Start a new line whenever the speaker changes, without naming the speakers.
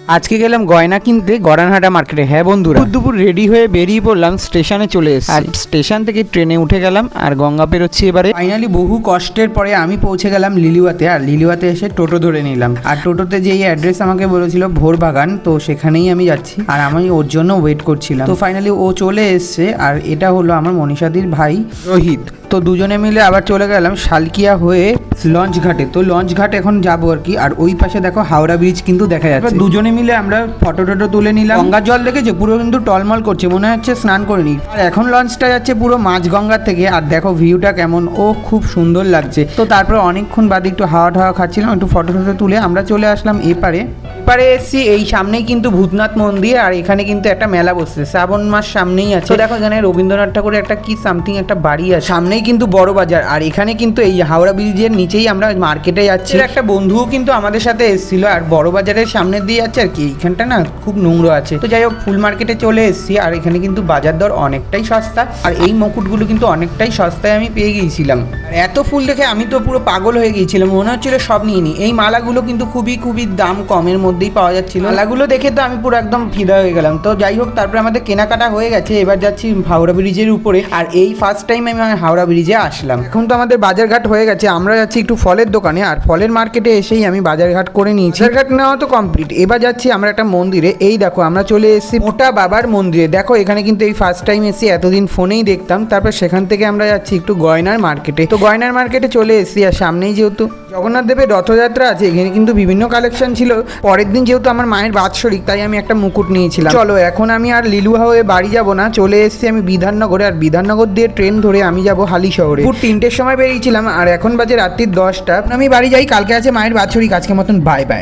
আজকে গেলাম গয়না কিনতে গড়ানহাটা মার্কেটে। হ্যাঁ বন্ধুরা, দুপুর রেডি হয়ে বেরিয়ে পড়লাম, স্টেশনে চলে এসেছি। আর স্টেশন থেকে ট্রেনে উঠে গেলাম আর গঙ্গা পেরোচ্ছি এবারে। ফাইনালি বহু কষ্টের পরে আমি পৌঁছে গেলাম লিলুয়াতে। আর লিলুয়াতে এসে টোটো ধরে নিলাম। আর টোটোতে যেই অ্যাড্রেস আমাকে বলেছিল ভোরবাগান, তো সেখানেই আমি যাচ্ছি। আর আমি ওর জন্য ওয়েট করছিলাম। তো ফাইনালি ও চলে এসছে। আর এটা হলো আমার মনীষাদির ভাই রোহিত। তো দুজনে মিলে আবার চলে গেলাম শালকিয়া হয়ে লঞ্চ ঘাটে। তো লঞ্চ ঘাট এখন যাবো আর কি। আর ওই পাশে দেখো হাওড়া ব্রিজ কিন্তু দেখা যাচ্ছে। দুজনে মিলে আমরা ফটো টটো তুলে নিলাম। গঙ্গার জল দেখেছে পুরো কিন্তু টলমল করছে, মনে হচ্ছে স্নান করে নি। আর এখন লঞ্চটা যাচ্ছে পুরো মাঝ গঙ্গার থেকে। আর দেখো ভিউটা কেমন, ও খুব সুন্দর লাগছে। তো তারপরে অনেকক্ষণ বাদে একটু হাওয়া ঠাওয়া খাচ্ছিলাম, একটু ফটো টটো তুলে আমরা চলে আসলাম এপারে এসছি। এই সামনেই কিন্তু ভূতনাথ মন্দির। আর এখানে কিন্তু একটা মেলা বসছে, শ্রাবণ মাস সামনেই আছে। তো দেখো এখানে রবীন্দ্রনাথ ঠাকুরের একটা কি সামথিং একটা বাড়ি আছে, সামনেই কিন্তু বড় বাজার। আর এখানে কিন্তু এই হাওড়া ব্রিজের নিচেই আমরা মার্কেটে যাচ্ছি। একটা বন্ধুও কিন্তু আমাদের সাথে এসেছিল। আর বড় বাজারের সামনে দিয়ে যাচ্ছে আর কি। এইখানটা না খুব নোংরা আছে। তো যাই হোক ফুল মার্কেটে চলে এসেছি। আর এখানে কিন্তু বাজার দর অনেকটাই সস্তা। আর এই মুকুটগুলো কিন্তু অনেকটাই সস্তায় আমি পেয়ে গিয়েছিলাম। আর এত ফুল দেখে আমি তো পুরো পাগল হয়ে গিয়েছিলাম, মনে হচ্ছিল সব নিয়ে নিই। এই মালাগুলো কিন্তু খুবই খুবই দাম কমের মধ্যেই পাওয়া যাচ্ছিল। মালাগুলো দেখে তো আমি পুরো একদম ফিদা হয়ে গেলাম। তো যাই হোক তারপরে আমাদের কেনাকাটা হয়ে গেছে। এবার যাচ্ছি হাওড়া ব্রিজের উপরে। আর এই ফার্স্ট টাইম আমি হাওড়া ব্রিজে আসলাম। এখন তো আমাদের বাজারঘাট হয়ে গেছে, আমরা যাচ্ছি একটু ফলের দোকানে। আর ফলের মার্কেটে এসেই আমি বাজারঘাট করে নিয়েছি। বাজারঘাট নেওয়া তো কমপ্লিট। এবার যাচ্ছি আমরা একটা মন্দিরে। এই দেখো আমরা চলে এসেছি মোটা বাবার মন্দিরে। দেখো এখানে কিন্তু এই ফার্স্ট টাইম এসেছি, এতদিন ফোনেই দেখতাম। তারপর সেখান থেকে আমরা যাচ্ছি একটু গয়নার মার্কেটে। তো গয়নার মার্কেটে চলে এসেছি। আর সামনেই যেহেতু জগন্নাথ দেবের রথযাত্রা আছে, এখানে কিন্তু বিভিন্ন কালেকশন ছিল। পরের দিন যেহেতু আমার মায়ের বাৎসরিক, তাই আমি একটা মুকুট নিয়েছিলাম। চলো এখন আমি আর লিলুয়া হয়ে বাড়ি যাব না, চলে এসেছি আমি বিধাননগরে। আর বিধাননগর দিয়ে ট্রেন ধরে আমি যাব হালি শহরে। পুরো 3টের সময় বেরিয়েছিলাম। আর এখন বাজে রাত্রির 10টা। আমি বাড়ি যাই, কালকে আছে মায়ের বাৎসরিক। আজকের মতন বাই বাই।